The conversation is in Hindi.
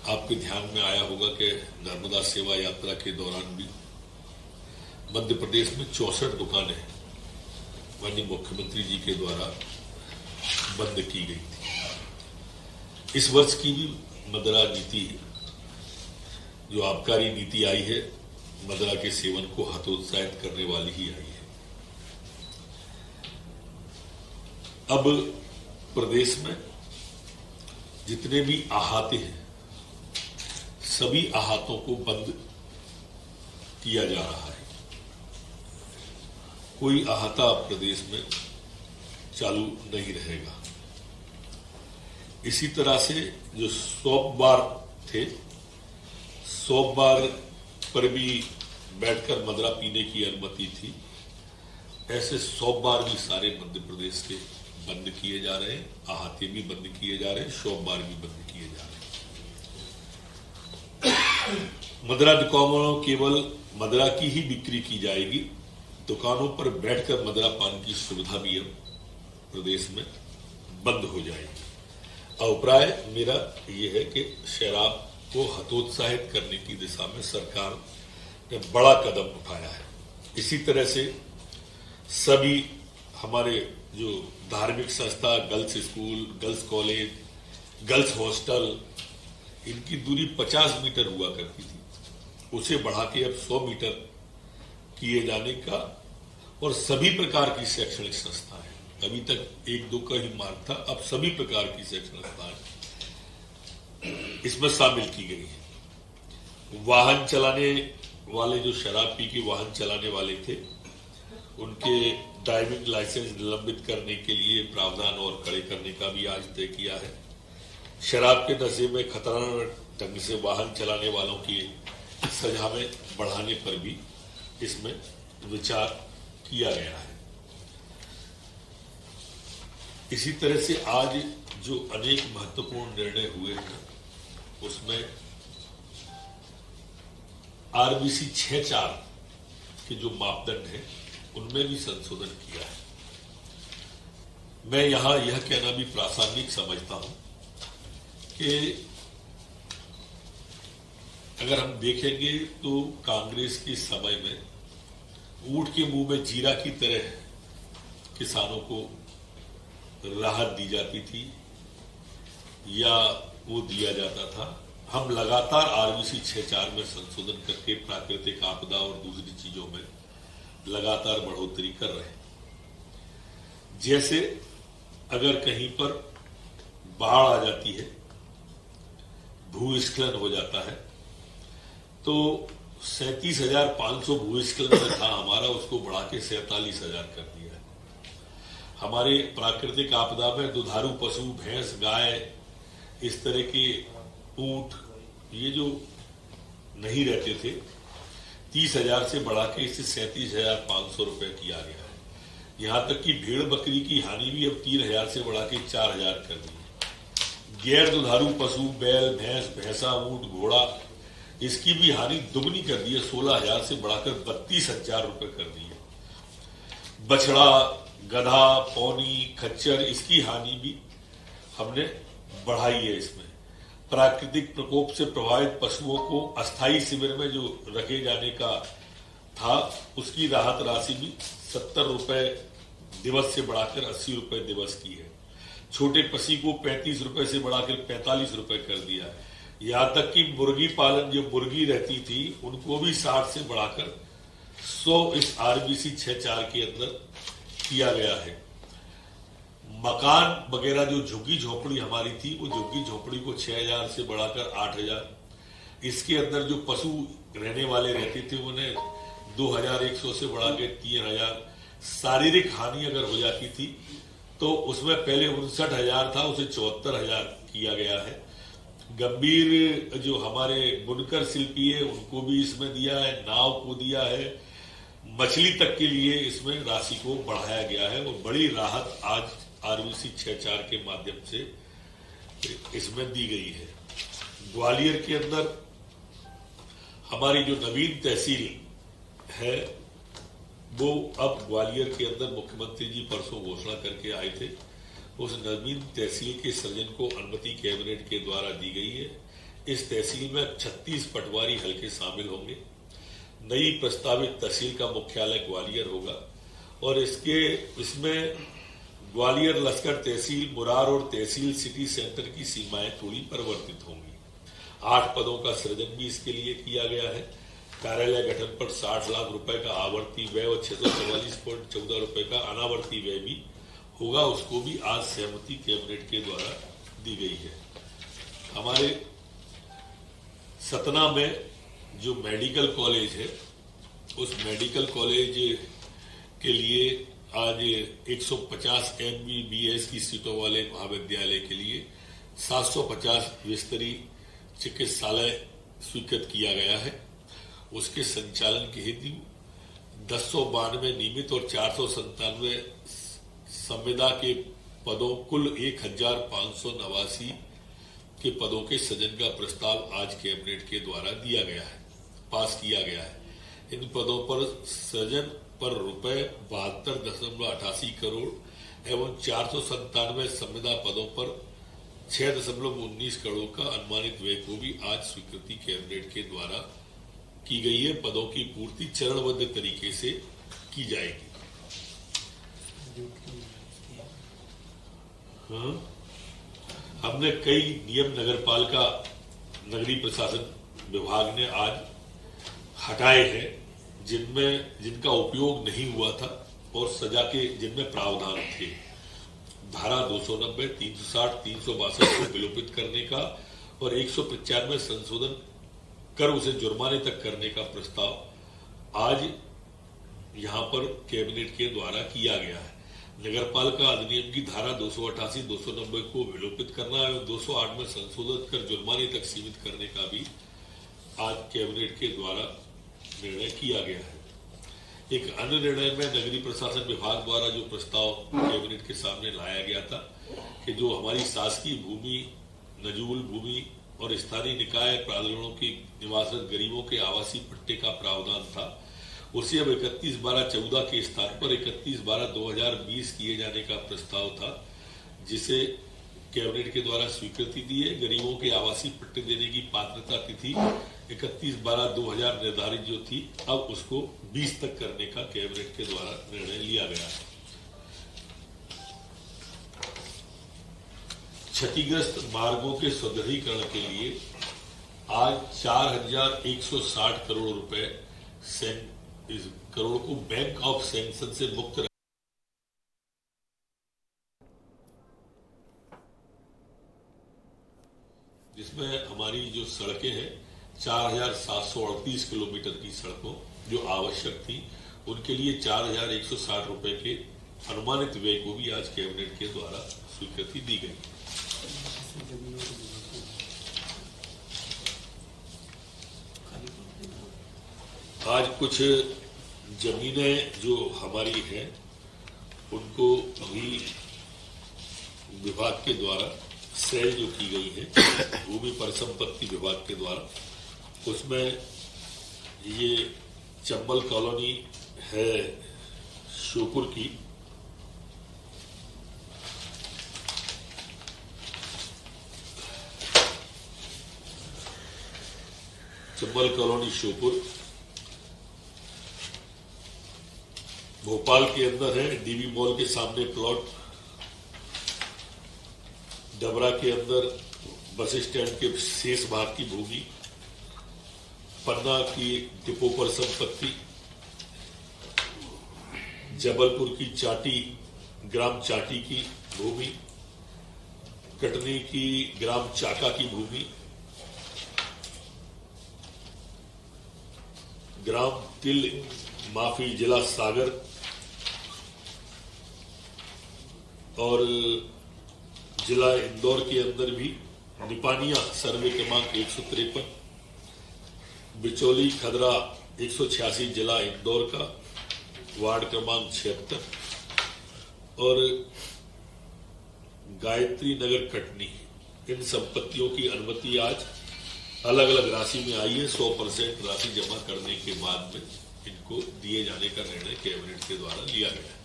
आपके ध्यान में आया होगा कि नर्मदा सेवा यात्रा के दौरान भी मध्य प्रदेश में 64 दुकानें माननीय मुख्यमंत्री जी के द्वारा बंद की गई थी। इस वर्ष की भी मदिरा नीति, जो आबकारी नीति आई है, मदिरा के सेवन को हतोत्साहित करने वाली ही आई है। अब प्रदेश में जितने भी अहाते हैं, सभी अहातों को बंद किया जा रहा है। कोई अहाता प्रदेश में चालू नहीं रहेगा। इसी तरह से जो शॉप बार थे, शॉप बार पर भी बैठकर मदिरा पीने की अनुमति थी। ऐसे शॉप बार भी सारे मध्य प्रदेश के बंद किए जा रहे हैं, अहाते भी बंद किए जा रहे हैं, शॉप बार भी बंद किए जा रहे हैं। मदिरा दुकानों केवल मदिरा की ही बिक्री की जाएगी। दुकानों पर बैठकर मदिरा पान की सुविधा भी अब प्रदेश में बंद हो जाएगी। अभिप्राय मेरा यह है कि शराब को हतोत्साहित करने की दिशा में सरकार ने बड़ा कदम उठाया है। इसी तरह से सभी हमारे जो धार्मिक संस्था, girls school, girls college, girls hostel, इनकी दूरी 50 मीटर हुआ करती थी, उसे बढ़ा के अब 100 मीटर किए जाने का, और सभी प्रकार की शैक्षणिक संस्थाएं, अभी तक 1-2 का ही मार्ग था, अब सभी प्रकार की शैक्षणिक संस्थाएं इसमें शामिल की गई है। वाहन चलाने वाले, जो शराब पी के वाहन चलाने वाले थे, उनके ड्राइविंग लाइसेंस निलंबित करने के लिए प्रावधान और कड़े करने का भी आज तय किया है। शराब के नशे में खतरनाक ढंग से वाहन चलाने वालों की सजा में बढ़ाने पर भी इसमें विचार किया गया है। इसी तरह से आज जो अनेक महत्वपूर्ण निर्णय हुए हैं, उसमें आरबीसी 6-4 के जो मापदंड है, उनमें भी संशोधन किया है। मैं यहां यह कहना भी प्रासंगिक समझता हूं कि अगर हम देखेंगे तो कांग्रेस के समय में ऊंट के मुंह में जीरा की तरह किसानों को राहत दी जाती थी या वो दिया जाता था। हम लगातार आरबीसी 6-4 में संशोधन करके प्राकृतिक आपदा और दूसरी चीजों में लगातार बढ़ोतरी कर रहे हैं। जैसे अगर कहीं पर बाढ़ आ जाती है, भूस्खलन हो जाता है, तो 37,500 भूस्खलन था हमारा, उसको बढ़ा के 47,000 कर दिया है। हमारे प्राकृतिक आपदा में दुधारू पशु, भैंस, गाय, इस तरह के ऊंट, ये जो नहीं रहते थे, 30,000 से बढ़ा के इसे 37,500 रुपए किया गया है। यहां तक कि भेड़ बकरी की हानि भी अब 3,000 से बढ़ा के 4,000 कर दी है। गैर दुधारू पशु, बैल, भैंस, भैंसा, ऊंट, घोड़ा, इसकी भी हानि दुगनी कर दी है, 16,000 से बढ़ाकर 32,000 रुपए कर दी है। बछड़ा, गधा, पौनी, खच्चर, इसकी हानि भी हमने बढ़ाई है। इसमें प्राकृतिक प्रकोप से प्रभावित पशुओं को अस्थायी शिविर में जो रखे जाने का था, उसकी राहत राशि भी 70 रुपए दिवस से बढ़ाकर 80 रुपए दिवस की है। छोटे पशु को 35 रुपए से बढ़ाकर 45 रुपए कर दिया है। यहां तक कि मुर्गी पालन, जो मुर्गी रहती थी, उनको भी 60 से बढ़ाकर 100 इस आरबीसी 6-4 के अंदर किया गया है। मकान वगैरह जो झुग्गी झोपड़ी हमारी थी, वो झुग्गी झोपड़ी को 6,000 से बढ़ाकर 8,000। इसके अंदर जो पशु रहने वाले रहते थे, उन्हें 2,100 से बढ़ा के 3,000। शारीरिक हानि अगर हो जाती थी तो उसमें पहले 59,000 था, उसे 74,000 किया गया है। गंभीर जो हमारे बुनकर शिल्पी है, उनको भी इसमें दिया है, नाव को दिया है, मछली तक के लिए इसमें राशि को बढ़ाया गया है। और बड़ी राहत आज आरबीसी 6-4 के माध्यम से इसमें दी गई है। ग्वालियर के अंदर हमारी जो नवीन तहसील है, वो अब ग्वालियर के अंदर मुख्यमंत्री जी परसों घोषणा करके आए थे। उस नवीन तहसील के सृजन को अनुमति कैबिनेट के द्वारा दी गई है। इस तहसील में 36 पटवारी हलके शामिल होंगे। नई प्रस्तावित तहसील का मुख्यालय ग्वालियर होगा और इसमें ग्वालियर लश्कर तहसील, मुरार और तहसील सिटी सेंटर की सीमाएं थोड़ी परिवर्तित होंगी। 8 पदों का सृजन भी इसके लिए किया गया है। कार्यालय गठन पर 60 लाख रुपए का आवर्ती व्यय और 644.14 रुपए का अनावर्ती व्यय भी होगा। उसको भी आज सहमति कैबिनेट के द्वारा दी गई है। हमारे सतना में जो मेडिकल कॉलेज है, उस मेडिकल कॉलेज के लिए आज 150 MBBS की सीटों वाले महाविद्यालय के लिए 750 बिस्तरी चिकित्सालय स्वीकृत किया गया है। उसके संचालन के हेतु 1092 नियमित और 497 संविदा के पदों, कुल 1589 के पदों के सृजन का प्रस्ताव आज कैबिनेट के द्वारा दिया गया है, पास किया गया है। इन पदों पर सृजन पर रुपए 72.88 करोड़ एवं 497 संविदा पदों पर 6.19 करोड़ का अनुमानित व्यय को भी आज स्वीकृति कैबिनेट के द्वारा की गई है। पदों की पूर्ति चरणबद्ध तरीके से की जाएगी। हमने कई नियम नगरपालिका नगरीय प्रशासन विभाग ने आज हटाए हैं जिनका उपयोग नहीं हुआ था और सजा के जिनमें प्रावधान थे। धारा 290, 360, 362 को विलोपित करने का और 195 संशोधन कर उसे जुर्माने तक करने का प्रस्ताव आज यहां पर कैबिनेट के द्वारा किया गया है। नगरपालिका अधिनियम की धारा 288, 290 को विलोपित करना एवं 208 में संशोधित कर जुर्माने तक सीमित करने का भी आज कैबिनेट के द्वारा निर्णय किया गया है। एक अन्य निर्णय में नगरीय प्रशासन विभाग द्वारा जो प्रस्ताव कैबिनेट के सामने लाया गया था कि जो हमारी शासकीय भूमि, नजूल भूमि और स्थानीय निकाय प्राधिकरणों की निवासरत गरीबों के आवासीय पट्टे का प्रावधान था, उसे अब 31/12/14 के स्थान पर 31/12/2020 किए जाने का प्रस्ताव था, जिसे कैबिनेट के द्वारा स्वीकृति दी है। गरीबों के आवासीय पट्टे देने की पात्रता तिथि 31/12/2000 निर्धारित जो थी, अब उसको 20 तक करने का कैबिनेट के द्वारा निर्णय लिया गया है। क्षतिग्रस्त मार्गों के सुदृढ़ीकरण के लिए आज 4160 करोड़ रुपए करोड़ को बैंक ऑफ सैंक्शन से मुक्त, जिसमें हमारी जो सड़कें हैं 4738 किलोमीटर की सड़कों जो आवश्यक थी, उनके लिए 4160 रुपए के अनुमानित व्यय को भी आज कैबिनेट के द्वारा स्वीकृति दी गई। आज कुछ जमीनें जो हमारी हैं उनको भी विभाग के द्वारा सेल जो की गई है भूमि परिसंपत्ति विभाग के द्वारा, उसमें ये चंबल कॉलोनी है श्योपुर की, चंबल कॉलोनी श्योपुर भोपाल के अंदर है। डीबी मॉल के सामने प्लॉट, डबरा के अंदर बस स्टैंड के शेष भाग की भूमि, पन्ना की डिपो पर संपत्ति, जबलपुर की चाटी ग्राम चाटी की भूमि, कटनी की ग्राम चाका की भूमि, ग्राम तिल माफी जिला सागर और जिला इंदौर के अंदर भी निपानिया सर्वे क्रमांक 153, बिचौली खदरा 186 जिला इंदौर का वार्ड क्रमांक 76 और गायत्री नगर कटनी, इन संपत्तियों की अनुमति आज अलग अलग राशि में आई है। 100% राशि जमा करने के बाद में इनको दिए जाने का निर्णय कैबिनेट के द्वारा लिया गया है।